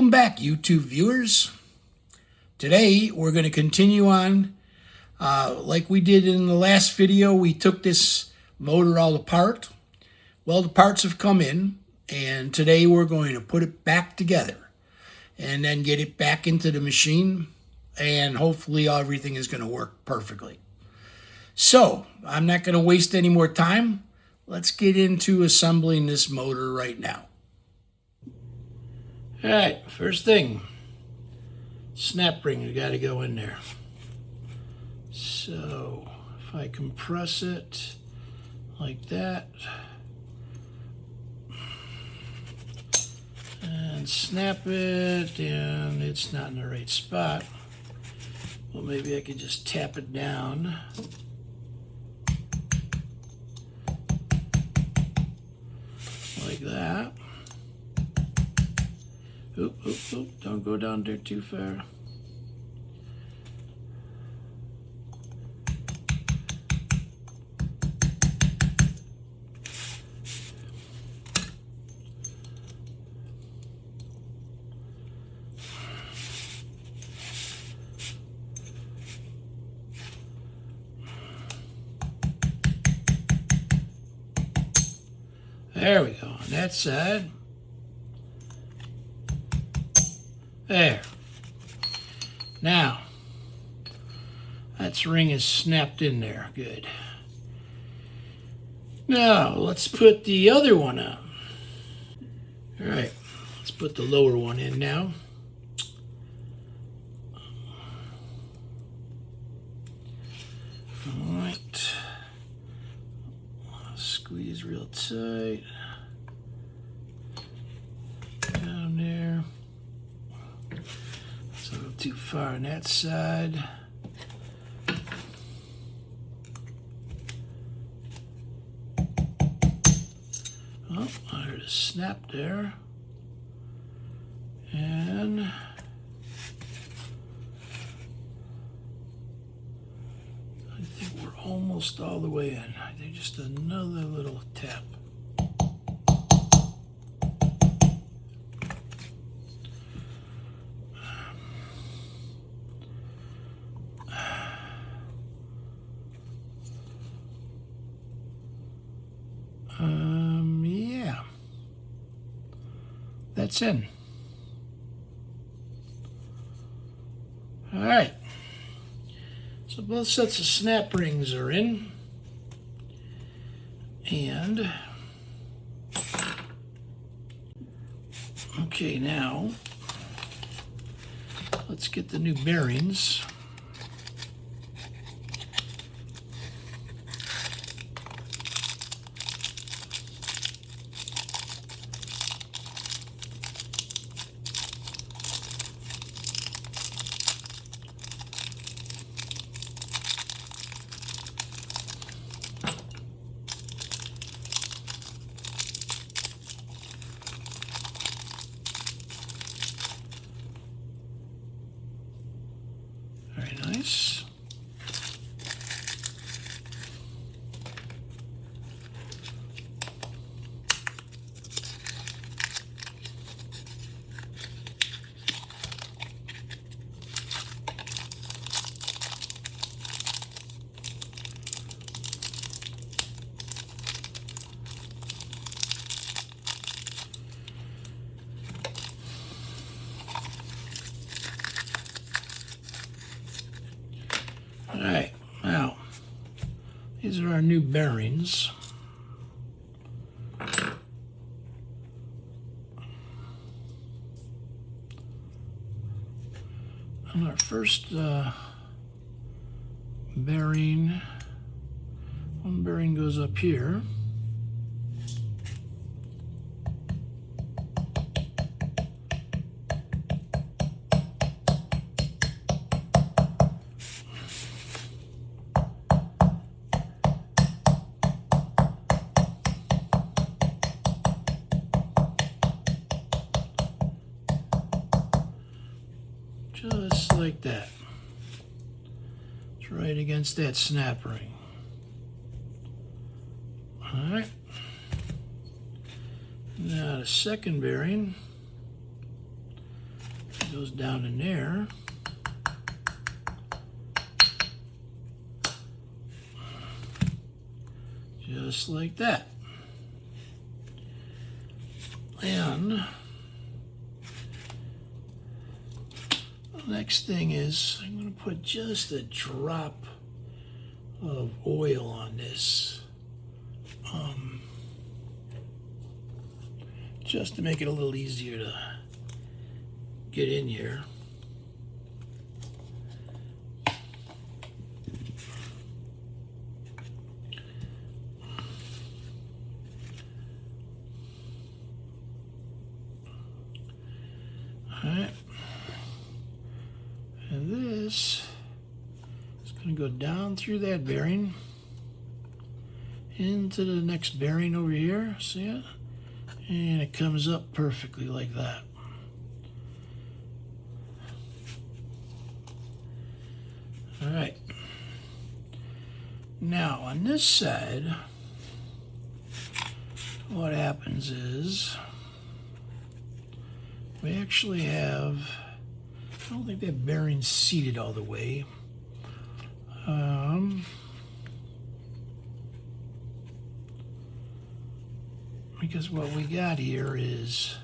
Welcome back, YouTube viewers. Today we're going to continue on like we did in the last video. We took this motor all apart. Well, the parts have come in, and today we're going to put it back together and then get it back into the machine, and hopefully everything is going to work perfectly. So I'm not going to waste any more time. Let's get into assembling this motor right now. All right, first thing, snap ring has got to go in there. So if I compress it like that and snap it, and it's not in the right spot, well, maybe I could just tap it down. Like that. Oop, oop, oop, don't go down there too far. There we go, on that side. There. Now, that ring is snapped in there. Good. Now, let's put the other one on. All right, let's put the lower one in now. All right. Squeeze real tight. Down there. It's a little too far on that side. Oh, I heard a snap there. And I think we're almost all the way in. I think just another little tap. Yeah, that's in. All right, so both sets of snap rings are in, and okay, now let's get the new bearings. Very nice. All right, now, these are our new bearings. On our first bearing, one bearing goes up here. Just like that. It's right against that snap ring. All right. Now the second bearing Goes down in there. Just like that. And the next thing is I'm going to put just a drop of oil on this, just to make it a little easier to get in here. Alright, and this is going to go down through that bearing into the next bearing over here, see it? And it comes up perfectly like that. Alright, now on this side, what happens is we actually have, I don't think that bearing's seated all the way. Because what we got here is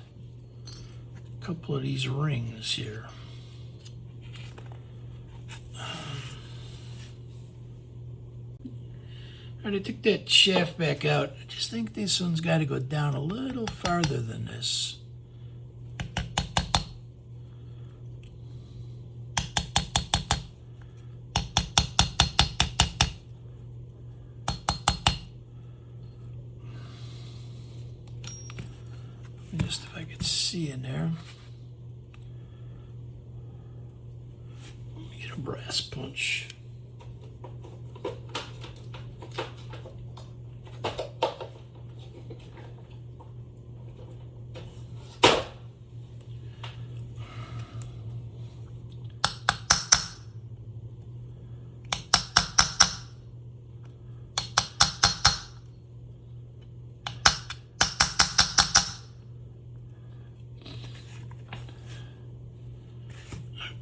a couple of these rings here. Alright, I took that shaft back out. I just think this one's got to go down a little farther than this. Just if I could see in there. Let me get a brass punch.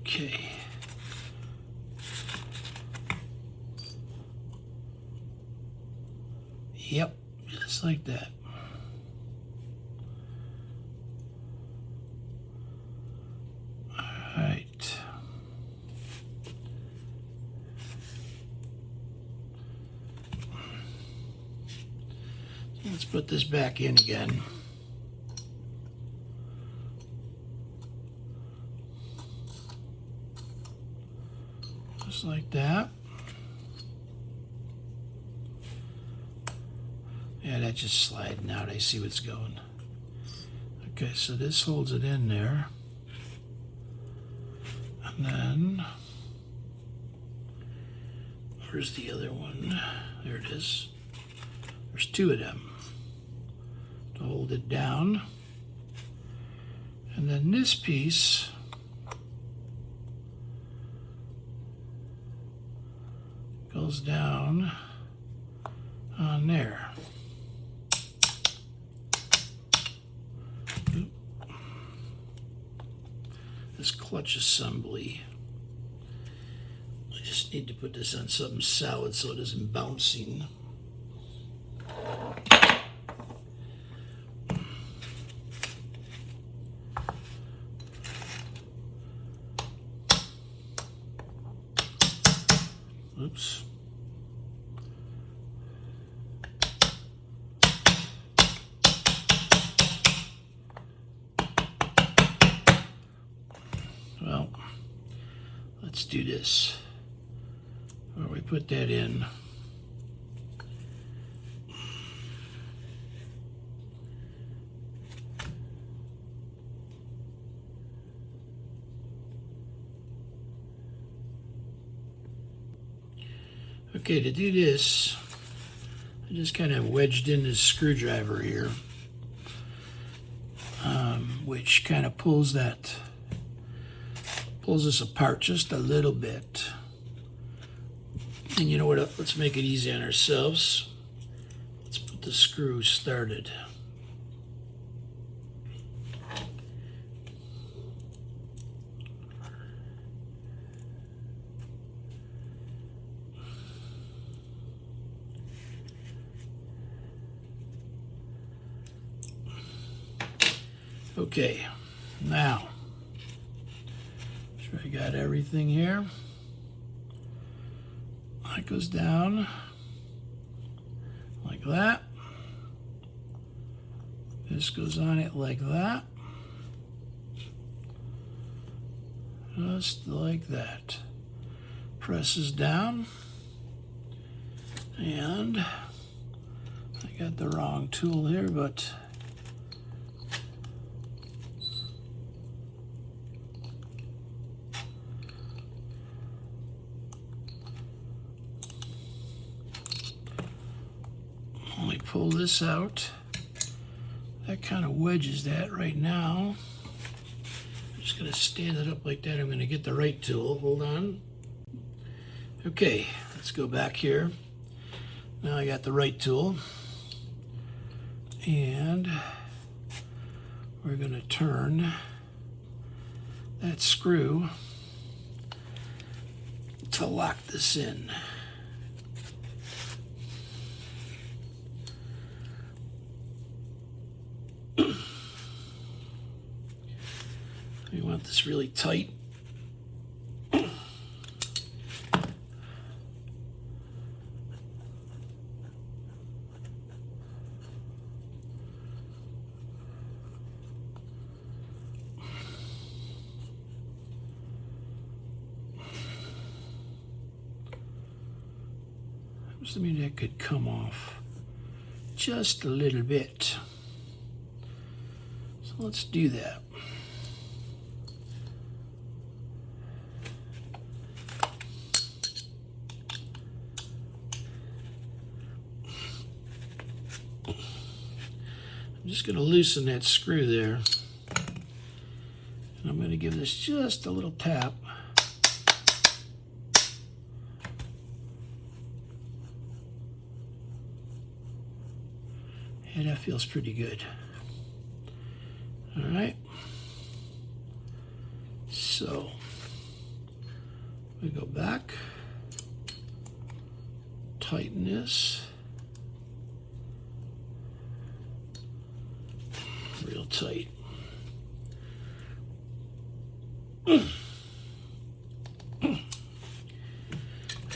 Okay. Yep, just like that. All right. Let's put this back in again. Just like that. Yeah, that's just sliding out. I see what's going. Okay, so this holds it in there. And then, where's the other one? There it is. There's two of them to hold it down. And then this piece goes down on there. Oop. This clutch assembly, I just need to put this on something solid so it isn't bouncing. Oops. Well, let's do this. Where we put that in. Okay, to do this, I just kind of wedged in this screwdriver here, which kind of pulls this apart just a little bit. And you know what? Let's make it easy on ourselves. Let's put the screw started. Okay, now, sure I got everything here. That goes down like that. This goes on it like that. Just like that. Presses down. And I got the wrong tool here, but let me pull this out. That kind of wedges that right now. I'm just going to stand it up like that. I'm going to get the right tool. Hold on. Okay, let's go back here. Now I got the right tool. And we're going to turn that screw to lock this in. We want this really tight. I mean, that could come off just a little bit. So let's do that. I'm just going to loosen that screw there. And I'm going to give this just a little tap. And that feels pretty good. All right. So we go back, tighten this real tight. All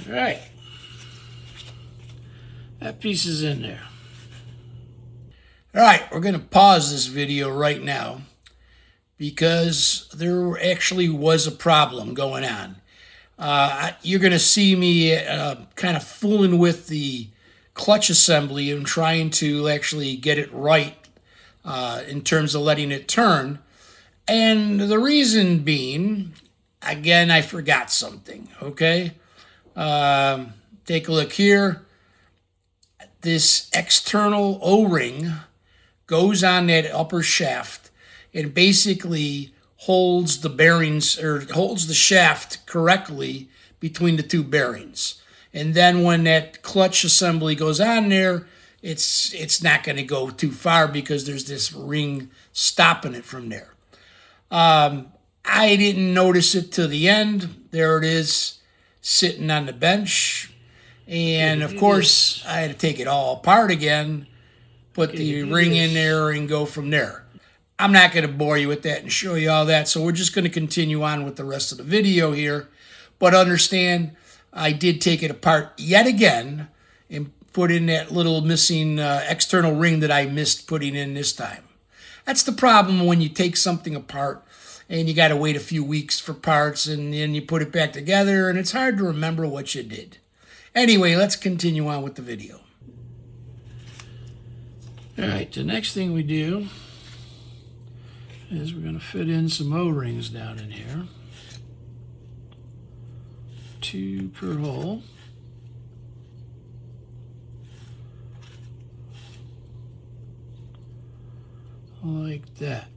right. That piece is in there. All right, we're going to pause this video right now because there actually was a problem going on. You're going to see me kind of fooling with the clutch assembly and trying to actually get it right in terms of letting it turn. And the reason being, again, I forgot something, okay? Take a look here. This external O-ring goes on that upper shaft and basically holds the bearings, or holds the shaft correctly between the two bearings. And then when that clutch assembly goes on there, it's not going to go too far because there's this ring stopping it from there. I didn't notice it till the end. There it is, sitting on the bench. And of course, I had to take it all apart again, put the ring in there and go from there. I'm not going to bore you with that and show you all that, so we're just going to continue on with the rest of the video here. But understand, I did take it apart yet again and put in that little missing external ring that I missed putting in this time. That's the problem when you take something apart and you got to wait a few weeks for parts and then you put it back together and it's hard to remember what you did. Anyway, let's continue on with the video. All right, the next thing we do is we're going to fit in some O-rings down in here. 2 per hole. Like that.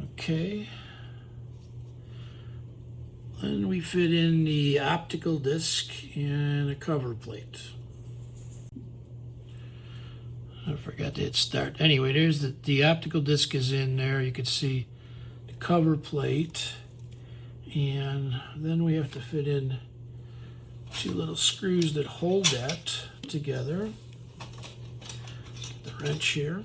Okay. Then we fit in the optical disc and a cover plate. I forgot to hit start. Anyway, there's the optical disc is in there. You can see the cover plate. And then we have to fit in 2 little screws that hold that together. The wrench here.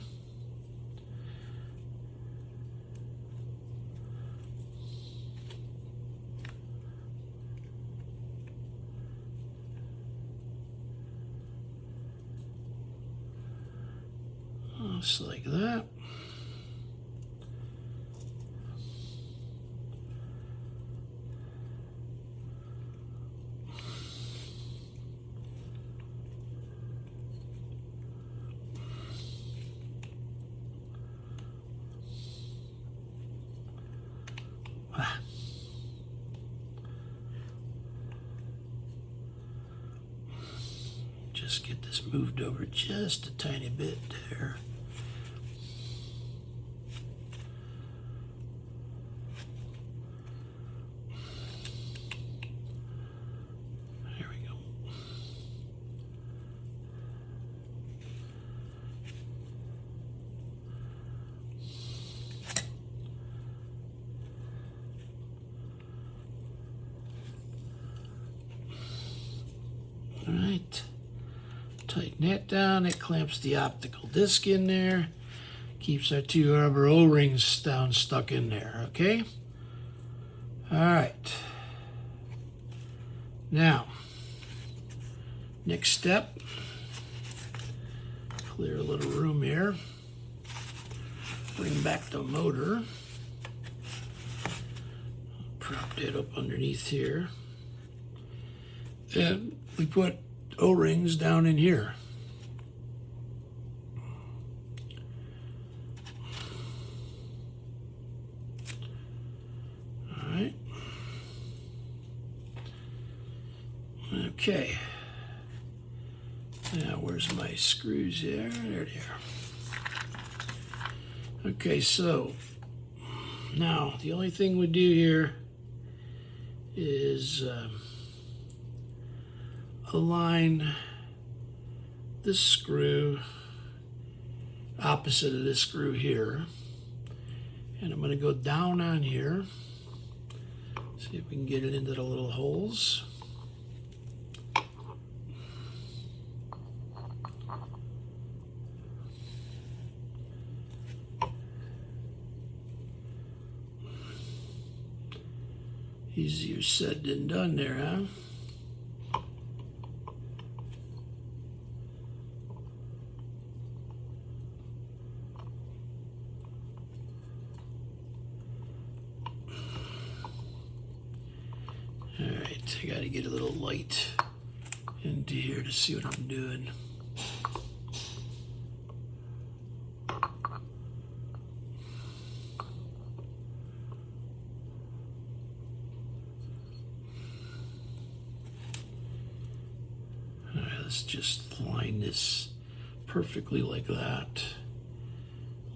Just like that. Just get this moved over just a tiny bit there. There we go. All right. Tighten that down. It clamps the optical disc in there. Keeps our two rubber O-rings down stuck in there, okay? All right. Now, next step, clear a little room here. Bring back the motor. Prop that up underneath here. And we put O-rings down in here. All right. Okay. Now, where's my screws here? There they are. Okay, so now the only thing we do here is align this screw opposite of this screw here, and I'm going to go down on here, see if we can get it into the little holes. Easier said than done there, huh? I got to get a little light into here to see what I'm doing. All right, let's just line this perfectly like that.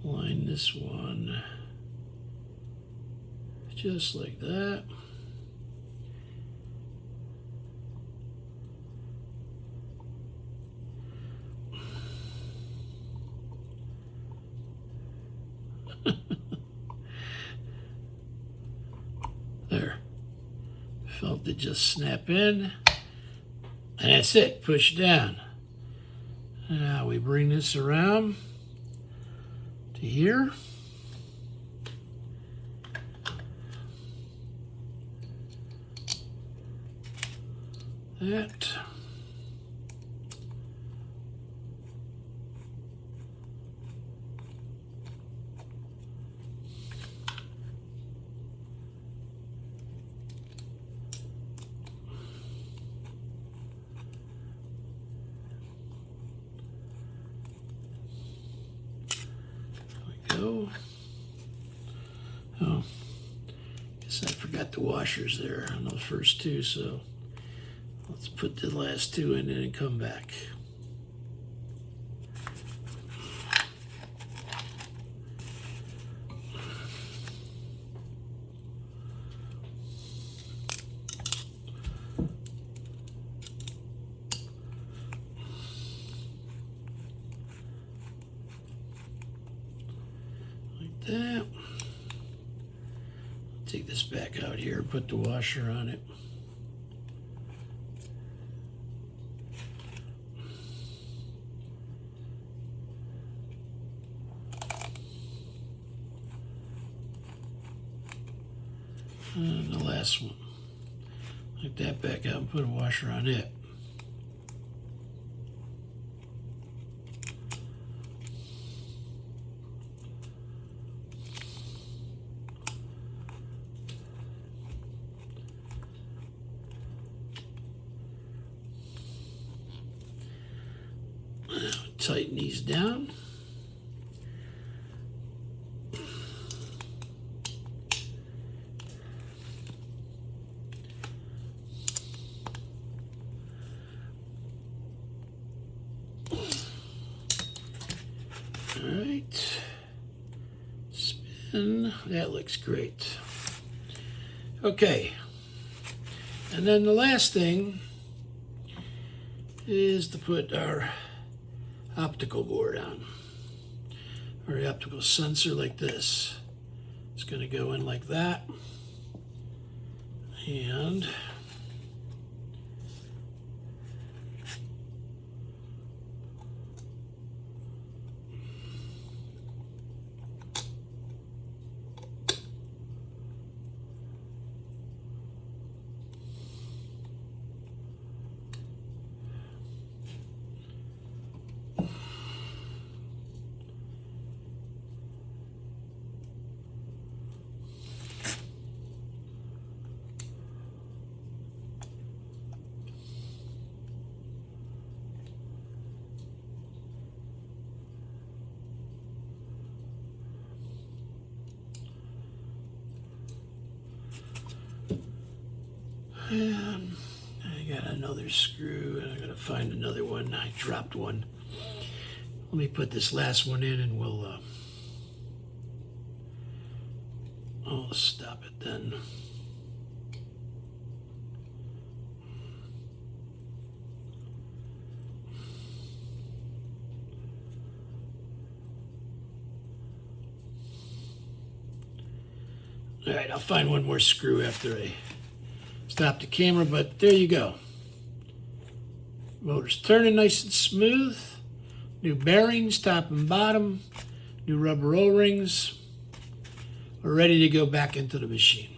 Line this one just like that. There. Felt it just snap in. And that's it. Push down. Now we bring this around to here. That. Oh, guess I forgot the washers there on those first two, so let's put the last two in and come back. Like that. Take this back out here, put the washer on it. And the last one. Take that back out and put a washer on it. tighten these down. All right, spin, that looks great. Okay, and then the last thing is to put our optical board on, or the optical sensor like this. It's going to go in like that, and I got another screw, and I gotta find another one. I dropped one. Let me put this last one in, and I'll stop it then. All right, I'll find one more screw after I stop the camera, but there you go. Motor's turning nice and smooth. New bearings, top and bottom. New rubber O-rings. We're ready to go back into the machine.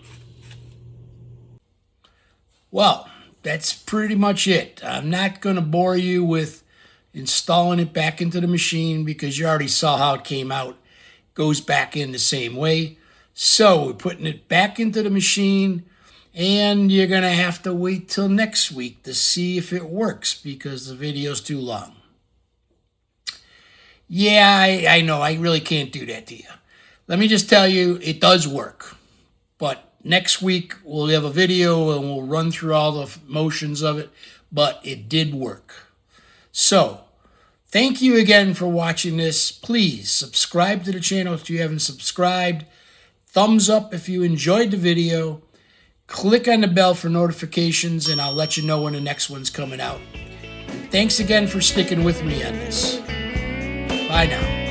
Well, that's pretty much it. I'm not going to bore you with installing it back into the machine because you already saw how it came out. It goes back in the same way. So we're putting it back into the machine, and you're going to have to wait till next week to see if it works because the video's too long. Yeah, I know. I really can't do that to you. Let me just tell you, it does work. But next week, we'll have a video and we'll run through all the motions of it. But it did work. So, thank you again for watching this. Please subscribe to the channel if you haven't subscribed. Thumbs up if you enjoyed the video. Click on the bell for notifications, and I'll let you know when the next one's coming out. And thanks again for sticking with me on this. Bye now.